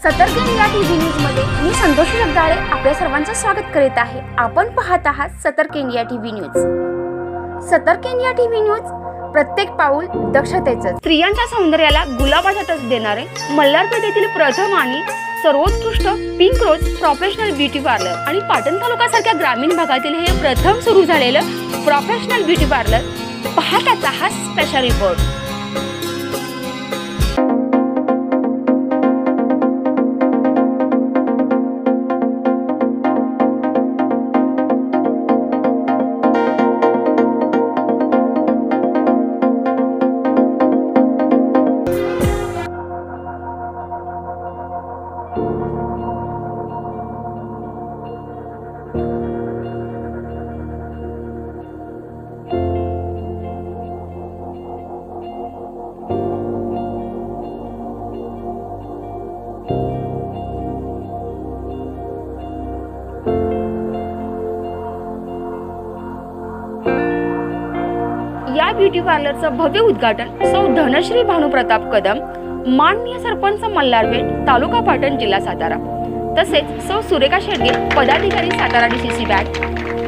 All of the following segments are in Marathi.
सतर्क इंडिया टीव्ही न्यूज मध्ये मी संतोषी जगदाळे आपल्या सर्वांचं स्वागत करीत आहे। आपण पाहत आहात सतर्क इंडिया टीव्ही न्यूज। सतर्क इंडिया टीव्ही न्यूज प्रत्येक पाऊल दक्षतेचं। स्त्रियांच्या सौंदर्याला गुलाबाचा टच देणारे मल्हारपेठेतील प्रथम आणि सर्वोत्कृष्ट pink rose professional beauty parlour आणि पाटण तालुक्यासारख्या ग्रामीण भागातील हे प्रथम सुरू झालेलं प्रोफेशनल ब्युटी पार्लर पहा त्याचा हा स्पेशल रिपोर्ट। या ब्युटी पार्लरचं भव्य उद्घाटन सौ धनश्री भानुप्रताप कदम, माननीय सरपंच मल्हारपेठ, तालुका पाटण, जिल्हा सातारा, तसेच सौ सुरेखा शेडगे, पदाधिकारी, सातारा डीसीसी बँक,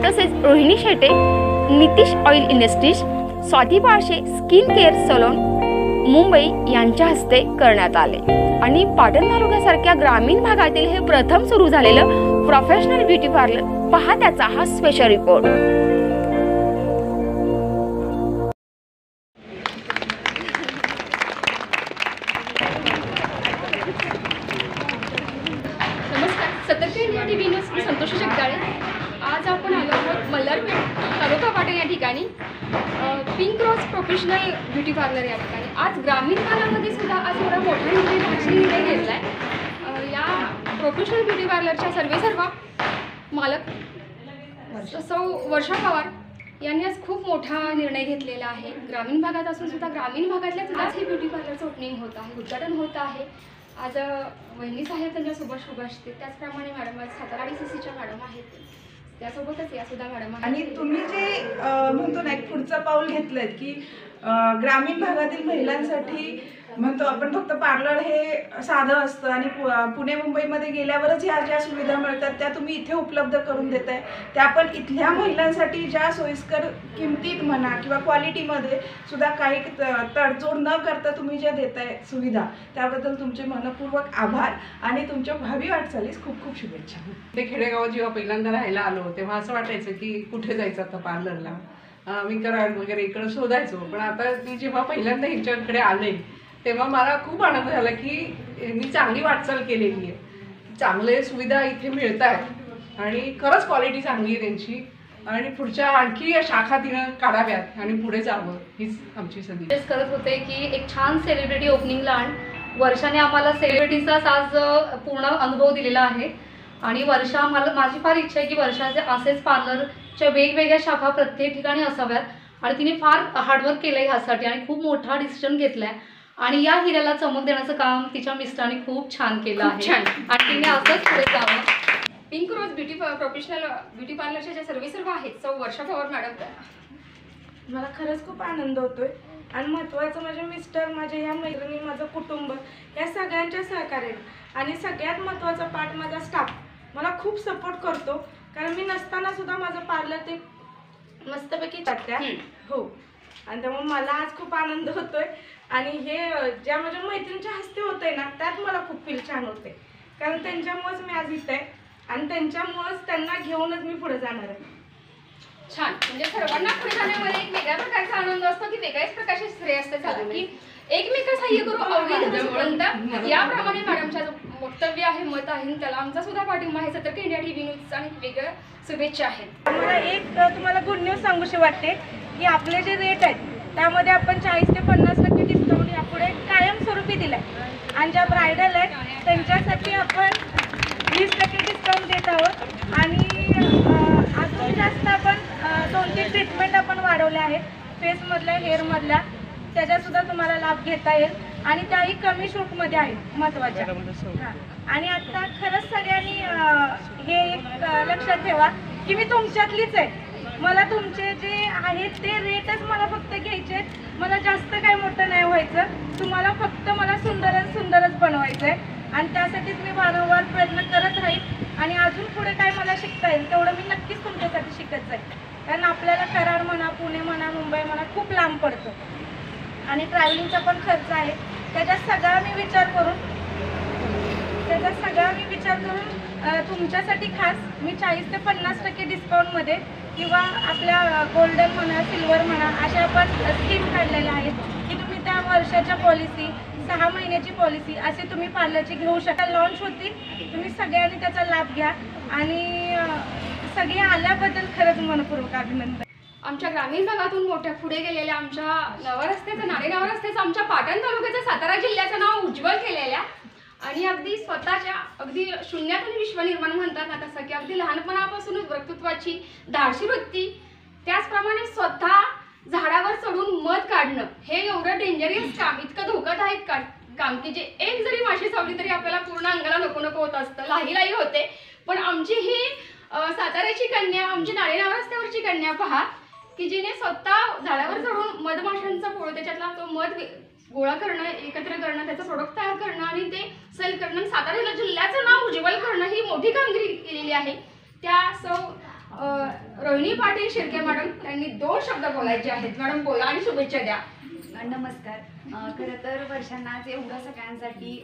तसेच Rohini Shete, Nitish oil industries, Swati Palshe skin care salon, Mumbai यांच्या हस्ते करण्यात आले आणि पाटण तालुक्यासारख्या ग्रामीण भागातील हे प्रथम सुरू झालेलं प्रोफेशनल ब्युटी पार्लर पहा त्याचा हा स्पेशल रिपोर्ट। सतर्क इंडिया टीव्ही न्यूज मी संतोषी जगदाळे। आज आपण आलो आहोत मल्हारपेठ, तालुका पाटण या ठिकाणी pink rose professional beauty parlour या ठिकाणी। आज ग्रामीण भागामध्ये सुद्धा आज एवढा मोठा निर्णय घेतला आहे। या प्रोफेशनल ब्युटी पार्लरच्या सर्व मालक सौ वर्षा पवार यांनी आज खूप मोठा निर्णय घेतलेला आहे। ग्रामीण भागात असून सुद्धा ग्रामीण भागातल्या सुद्धा हे ब्युटी पार्लरचं ओपनिंग होत आहे, उद्घाटन होत आहे। आज वहिनी साहेब त्यांच्यासोबत शुभ असते, त्याचप्रमाणे मॅडम आज सातारा डीसीसीच्या मॅडम आहेत, त्यासोबतच या सुद्धा मॅडम आहेत। आणि तुम्ही जे म्हणतो ना एक पुढचं पाऊल घेतलंय की ग्रामीण भागातील महिलांसाठी म्हणतो आपण फक्त पार्लर हे साधं असतं आणि पुणे मुंबईमध्ये गेल्यावरच ह्या ज्या सुविधा मिळतात त्या तुम्ही इथे उपलब्ध करून देताय, त्या पण इथल्या महिलांसाठी ज्या सोयीस्कर किमतीत म्हणा किंवा क्वालिटीमध्ये सुद्धा काही तडजोड न करता तुम्ही ज्या देताय सुविधा त्याबद्दल तुमचे मनपूर्वक आभार आणि तुमच्या भावी वाटचालीस खूप खूप शुभेच्छा। ते खेडेगावात जेव्हा पहिल्यांदा राहायला आलो तेव्हा असं वाटायचं की कुठे जायचं आता पार्लरला, मी कराड वगैरे इकडं शोधायचो, पण आता मी जेव्हा पहिल्यांदा ह्यांच्याकडे आले तेव्हा मला खूप आनंद झाला की मी चांगली वाटचाल केलेली आहे, चांगले सुविधा इथे मिळत आहेत आणि खरंच क्वालिटी चांगली आहे त्यांची आणि पुढच्या आणखी या शाखा तिनं काढाव्यात आणि पुढे जावं हीच आमची संधी करत होते की एक छान सेलिब्रिटी ओपनिंगला आण। वर्षाने आम्हाला सेलिब्रिटीचाच आज पूर्ण अनुभव दिलेला आहे आणि वर्षा माझी फार इच्छा आहे की वर्षाचे असेच पार्लरच्या वेगवेगळ्या शाखा प्रत्येक ठिकाणी असाव्यात आणि तिने फार हार्डवर्क केलं आहे ह्यासाठी आणि खूप मोठा डिसिजन घेतला आहे आणि या हिऱ्याला चमक देण्याचं काम तिच्या मिस्टरांनी खूप छान केलं आहे आणि तिने असंच पुढे जावं। पिंक रोज प्रोफेशनल ब्युटी पार्लरच्या ज्या सर्व आहेत सौ वर्षा पवार मॅडम, मला खरंच खूप आनंद होतोय आणि महत्त्वाचं माझे मिस्टर, माझ्या ह्या मैत्रिणी, माझं कुटुंब या सगळ्यांच्या सहकार्याने आणि सगळ्यात महत्त्वाचा पार्ट माझा स्टाफ मला खूप सपोर्ट करतो, कारण मी नसताना सुद्धा माझं पार्लर ते मस्तपैकी चालत्या हो आणि त्यामुळे मला आज खूप आनंद होतोय आणि हे ज्या माझ्या मैत्रिणीच्या हस्ते होतंय ना त्यात मला खूप फील छान होते, कारण त्यांच्यामुळेच मी आज इथे आहे आणि त्यांच्यामुळेच त्यांना घेऊनच मी पुढे जाणार आहे। छान, म्हणजे सर्वांना पुढे जाण्यामध्ये एक वेगळ्या प्रकारचा आनंद असतो की वेगळ्याच प्रकारचे श्रेय असते झालं की एकमेका सहाय्य करू अवघड याप्रमाणे मॅडमचं वक्तव्य आहे, मत आहे, त्याला आमचा सुद्धा पाठिंबा आहे। सतर्क इंडिया टीव्ही न्यूज आणि वेगळ्या शुभेच्छा आहेत। मला एक तुम्हाला गुड न्यूज सांगूशी वाटते की आपले जे रेट आहेत त्यामध्ये आपण 40 ते 50% डिस्काउंट यापुढे कायमस्वरूपी दिलाय आणि ज्या ब्रायडल आहेत त्यांच्यासाठी आपण 20% डिस्काउंट देत आहोत आणि अजून जास्त आपण 2-3 ट्रीटमेंट आपण वाढवल्या आहेत फेसमधल्या, हेअरमधल्या, त्याच्यासुद्धा तुम्हाला लाभ घेता येईल आणि त्याही कमी शुल्कमध्ये आहेत महत्त्वाच्या। आणि आता खरंच सगळ्यांनी हे एक लक्षात ठेवा की मी तुमच्यातलीच आहे, मला तुमचे जे आहेत ते रेटच मला फक्त घ्यायचे, मला जास्त काय मोठं नाही व्हायचं, तुम्हाला फक्त मला सुंदरच बनवायचं आहे। आणि त्यासाठीच मी वारंवार प्रयत्न करत राहील आणि अजून पुढे काय मला शिकता येईल तेवढं मी नक्कीच तुमच्यासाठी शिकत जाईल. कारण आपल्याला कराड म्हणा, पुणे म्हणा, मुंबई म्हणा खूप लांब पडतं आणि ट्रॅव्हलिंगचा पण खर्च आहे. त्याच्यात सगळा मी विचार करून तुमच्यासाठी खास मी 40 ते 50% डिस्काउंटमध्ये किंवा आपल्या गोल्डन म्हणा, सिल्वर म्हणा अशा आपण स्कीम काढलेल्या आहेत की तुम्ही त्या वर्षाच्या पॉलिसी, 6 महिन्याची पॉलिसी असे तुम्ही पार्लरची घेऊ शकाल. लॉन्च होती, तुम्ही सगळ्यांनी त्याचा लाभ घ्या आणि सगळे आल्याबद्दल खरंच मनपूर्वक अभिनंदन. आमच्या ग्रामीण भागातून मोठ्या पुढे गेलेल्या आमच्या नवरस्त्याचं, नाणे नवरस्त्याचं, आमच्या पाटण तालुक्याचं, सातारा जिल्ह्याचं नाव उज्ज्वल केलेल्या आणि अगदी स्वतःच्या अगदी शून्यातून विश्व निर्माण म्हणतात ना तसं की अगदी लहानपणापासूनच वक्तृत्वाची धाडशी वृत्ती, त्याचप्रमाणे स्वतः झाडावर चढून मध काढणं हे एवढं डेंजरस काम, इतकं धोकादायक काम की जे एक जरी माशी चावली तरी आपल्याला पूर्ण अंगाला नको नको होत असतं, लाही होते. पण आमची ही साताऱ्याची कन्या, आमची नाणे नवरस्त्यावरची कन्या पहा की जिने स्वतः झाडावर चढून मधमाशांचा पोळ, त्याच्यातला तो मध गोळा करणं, एकत्र करणं, त्याचं प्रोडक्ट तयार करणं आणि ते सेल करणं, सातारा जिल्ह्याचं नाव उज्ज्वल करणं ही मोठी कामगिरी केलेली आहे. त्या सौ रोहिणी पाटील शिर्के मॅडम यांनी 2 शब्द बोलायचे आहेत. मॅडम बोला आणि शुभेच्छा द्या. नमस्कार. खरं तर वर्षांना आज एवढं सगळ्यांसाठी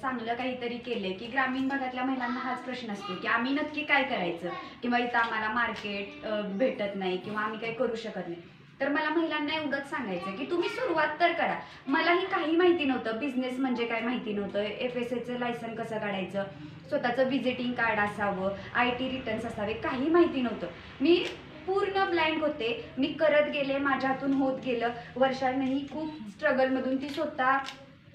चांगलं काहीतरी केलंय की ग्रामीण भागातल्या महिलांना हाच प्रश्न असतो की आम्ही नक्की काय करायचं किंवा इथं आम्हाला मार्केट भेटत नाही किंवा आम्ही काही करू शकत नाही. तर मला महिलांना एवढंच सांगायचं की तुम्ही सुरुवात तर करा. मलाही काही माहिती नव्हतं, बिझनेस म्हणजे काय माहिती नव्हतं, FSAचं लायसन कसं काढायचं, स्वतःचं व्हिजिटिंग कार्ड असावं, IT रिटर्न्स असावे, काही माहिती नव्हतं. मी पूर्ण ब्लँक होते. मी करत गेले, माझ्या हातून होत गेलं. वर्षांनीही खूप स्ट्रगलमधून ती स्वतः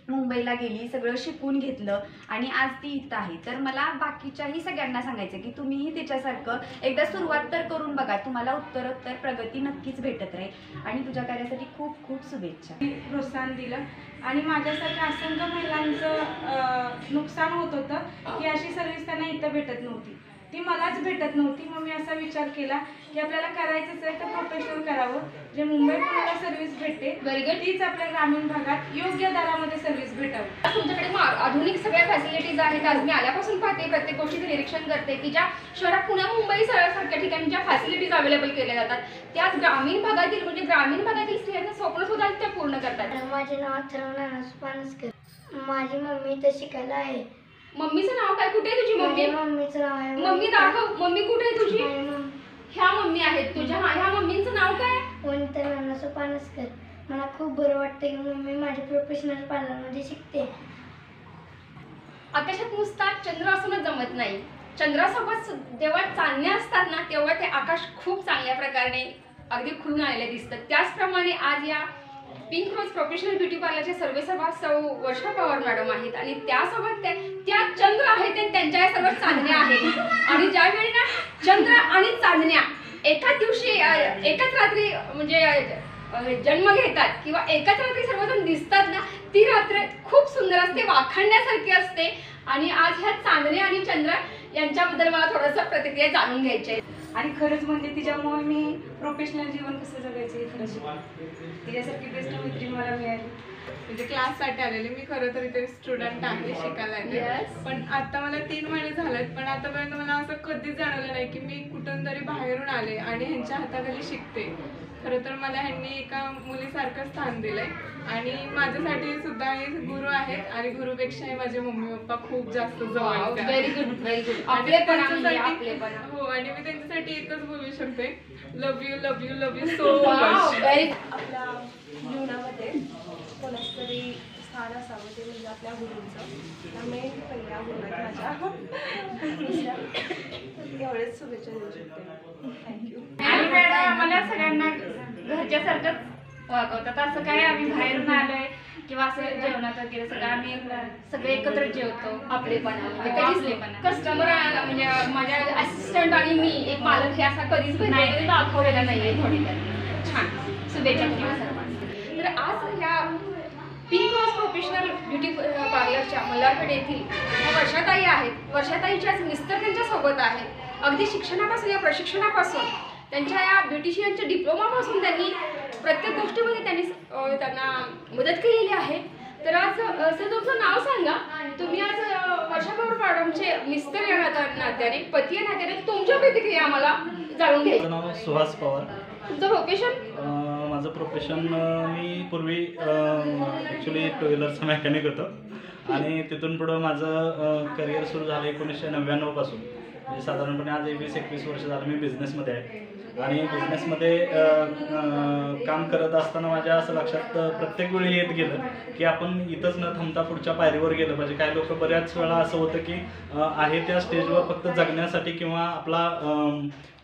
मुंबईला गेली, सगळं शिकून घेतलं आणि आज ती इथं आहे. तर मला बाकीच्याही सगळ्यांना सांगायचं की तुम्हीही तिच्यासारखं एकदा सुरुवात तर करून बघा, तुम्हाला उत्तरोत्तर प्रगती नक्कीच भेटत राहील आणि तुझ्या कार्यासाठी खूप खूप शुभेच्छा. प्रोत्साहन दिलं आणि माझ्यासारख्या असंख्य महिलांचं नुकसान होत होतं की अशी सर्व्हिस त्यांना इथं भेटत नव्हती, ती मलाच भेटत नव्हती. मग मी असा विचार केला की आपल्याला करायचंच आहे तर प्रोफेशनल करावं, जे मुंबई पुण्याला सर्व्हिस भेटते Very good. तीच आपल्या ग्रामीण भागात योग्य दरामध्ये सर्व्हिस भेटावं. तुमच्याकडे आधुनिक सगळ्या फॅसिलिटीज आहेत. आज मी आल्यापासून पाहते, प्रत्येक गोष्टीचं निरीक्षण करते की ज्या शहरात पुण्या मुंबई सारख्या ठिकाणी ज्या फॅसिलिटीज अवेलेबल केल्या जातात त्याच ग्रामीण भागातील म्हणजे ग्रामीण भागातील स्त्रियांना स्वप्न सुद्धा त्या पूर्ण करतात. माझे नाव अथर्व पानसकर. माझी मम्मी इथं शिकायला आहे. मम्मीचं नाव काय? कुठे आहे तुझी मम्मी? माझ्या मम्मीचं नाव आहे मम्मी दाखव. मम्मी कुठे आहे तुझी? माझी ह्या मम्मी आहेत तुझ्या. ह्या मम्मींचं नाव काय? वनिता नानासो पानसकर. मला खूप बरं वाटतं की मम्मी माझ्या प्रोफेशनल पार्लरमध्ये शिकते. आकाशात नुसता चंद्र असूनच जमत नाही, चंद्रासोबत जेव्हा चांदणे असतात ना तेव्हा ते आकाश खूप चांगल्या प्रकारे अगदी खुलून आलेले दिसतं. त्याचप्रमाणे आज या पिंक रोज प्रोफेशनल ब्युटी पार्लरचे सर्वेसर्वा सौ वर्षा पवार मॅडम आहेत आणि त्यासोबत त्या चंद्र आहेत आणि त्यांच्या या सर्व चांदण्या आहेत. आणि ज्यावेळी ना चंद्र आणि चांदण्या एकाच दिवशी एकाच रात्री म्हणजे जन्म घेतात किंवा एकाच रात्री सर्वजण दिसतात ना, ती रात्र खूप सुंदर असते, वाखाणण्यासारखी असते. आणि आज ह्या चांदणे आणि चंद्र यांच्याबद्दल मला थोडंसं प्रतिक्रिया जाणून घ्यायची आहे. आणि खरंच म्हणजे तिच्यामुळे मी प्रोफेशनल जीवन कसं जगायचं हे खरं शिकले. तिच्यासारखी बेस्ट मैत्रीण मला मिळाली. म्हणजे क्लाससाठी आलेली मी, खरं तर इथे स्टुडंट आहे, शिकायला येते. Yes. पण आता मला 3 महिने झालेत, पण आतापर्यंत मला असं कधीच जाणवलं नाही की मी कुठून तरी बाहेरून आले आणि ह्यांच्या हाताखाली शिकते. खरं तर मला ह्यांनी एका मुलीसारखं स्थान दिलंय आणि माझ्यासाठी सुद्धा हे गुरु आहेत आणि गुरुपेक्षाही माझे मम्मी पप्पा खूप जास्त जवळचे आहेत. Very good, very good. आणि आपलेपणा म्हणजे त्यांच्यासाठी- आपलेपणा. हो, आणि मी त्यांच्यासाठी एकच बोलू शकते, love you love you love you so Wow, much. very आपल्या जीवनामध्ये कोणाच तरी स्थान असावं ते म्हणजे आपल्या गुरुंचं. त्यामुळे पहिल्या गुरु आहेत माझ्या. दुसऱ्या एवढेच शुभेच्छा देऊ शकते. थँक्यू. आणि मॅडम आम्हाला सगळ्यांना घरच्यासारखंच वागवतात. असं काय आम्ही बाहेरून आलोय किंवा असं जेवणात वगैरे सगळं आम्ही सगळे एकत्र जेवतो. आपलेपणा म्हणजे हो, कधीच आपलेपणा. कस्टमर म्हणजे माझ्या असिस्टंट आणि मी एक मालक हे असा कधीच भेटलेला दाखवलेला नाहीये. थोडक्यात छान शुभेच्छा तुम्हाला सर्वांना. तर आज ह्या pink rose professional beauty पार्लरच्या Malharpeth येथील ह्या वर्षाताई आहेत. वर्षाताईच्या आज मिस्टर त्यांच्या सोबत आहेत. अगदी शिक्षणापासून या प्रशिक्षणापासून त्यांच्या या ब्युटिशियनच्या डिप्लोमापासून त्यांनी प्रत्येक गोष्टीमध्ये त्यांना मदत केलेली आहे. तर आज सर तुमचं नाव सांगा. तुम्ही आज वर्षा पवार मॅडमचे मिस्टर या नात्याने, पती या नात्याने तुमच्या प्रतिक्रिया आम्हाला जाणून घ्यायची. माझं नाव सुहास पवार. तुमचं प्रोफेशन? माझं प्रोफेशन मी पूर्वी ॲक्च्युली टू व्हीलरचं मेकॅनिक होतो आणि तिथून पुढं माझं करिअर सुरू झालं 1999 पासून. म्हणजे साधारणपणे आज 20-21 वर्ष झालं मी बिझनेसमध्ये आहे आणि बिझनेसमध्ये काम करत असताना माझ्या असं लक्षात प्रत्येक वेळी येत गेलं की आपण इथंच न थांबता पुढच्या पायरीवर गेलं पाहिजे. काही लोक बऱ्याच वेळा असं होतं की आहे त्या स्टेजवर फक्त जगण्यासाठी किंवा आपला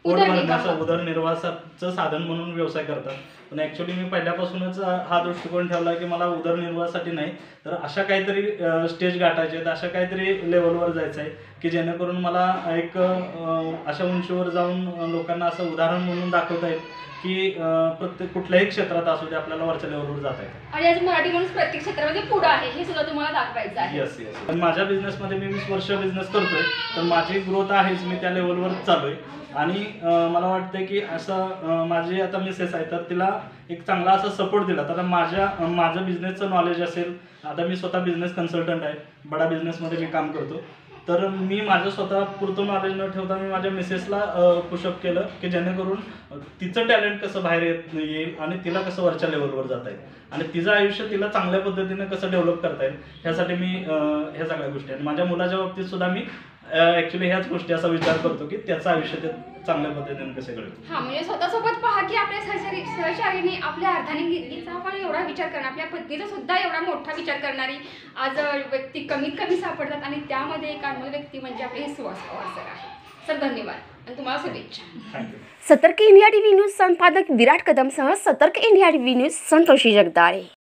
पोट भरण्याचं उदरनिर्वाहाचं साधन म्हणून व्यवसाय करतात. पण ॲक्च्युली मी पहिल्यापासूनच हा दृष्टिकोन ठेवला की मला उदरनिर्वाहासाठी नाही तर अशा काहीतरी स्टेज गाठायचे आहेत, अशा काहीतरी लेवलवर जायचं आहे की जेणेकरून मला एक अशा उंचीवर जाऊन लोकांना असं उदाहरण म्हणून दाखवता येईल की प्रत्येक कुठल्याही क्षेत्रात असू दे आपल्याला वरच्या लेवलवर जाता येतं. आणि आज मराठी माणूस प्रत्येक क्षेत्रामध्ये पुढे आहे हे सुद्धा तुम्हाला दाखवायचं आहे. Yes yes. पण माझ्या बिझनेसमध्ये मी 20 वर्ष बिझनेस करतोय तर माझी ग्रोथ आहेच, मी त्या लेवलवर चालू आहे. आणि मला वाटतं की असं माझी आता मिसेस आहे तर तिला एक चांगला असा सपोर्ट दिला तर माझं बिझनेसचं नॉलेज असेल. आता मी स्वतः बिझनेस कन्सल्टंट आहे, बडा बिझनेसमध्ये मी काम करतो. तर मी माझं स्वतः पुरतं नॉलेज न ठेवता मी माझ्या मिसेसला पुशअप केलं की जेणेकरून तिचं टॅलेंट कसं बाहेर येईल आणि तिला कसं वरच्या लेवलवर जाता येईल आणि तिचं आयुष्य तिला चांगल्या पद्धतीने कसं डेव्हलप करता येईल ह्यासाठी मी ह्या सगळ्या गोष्टी. आणि माझ्या मुलाच्या बाबतीत सुद्धा मी ॲक्च्युली ह्याच गोष्टी असा विचार करतो की त्याचं आयुष्य ते चांगल्या पद्धतीने कसं घडेल. हा म्हणजे स्वतःसोबत पहा की आपल्या सहचारीने आपल्या अर्थाने घेतलीचा पण एवढा विचार करणार, आपल्या पत्नीचा सुद्धा एवढा मोठा विचार करणारी आज व्यक्ती कमीत कमी सापडतात आणि त्यामध्ये एक अनमोल व्यक्ती म्हणजे आपले हे सुहास पवार सर आहे. सर धन्यवाद आणि तुम्हाला शुभेच्छा. थँक्यू. सतर्क इंडिया टीव्ही न्यूज संपादक विराट कदमसह सतर्क इंडिया टीव्ही न्यूज संतोषी जगदाळे.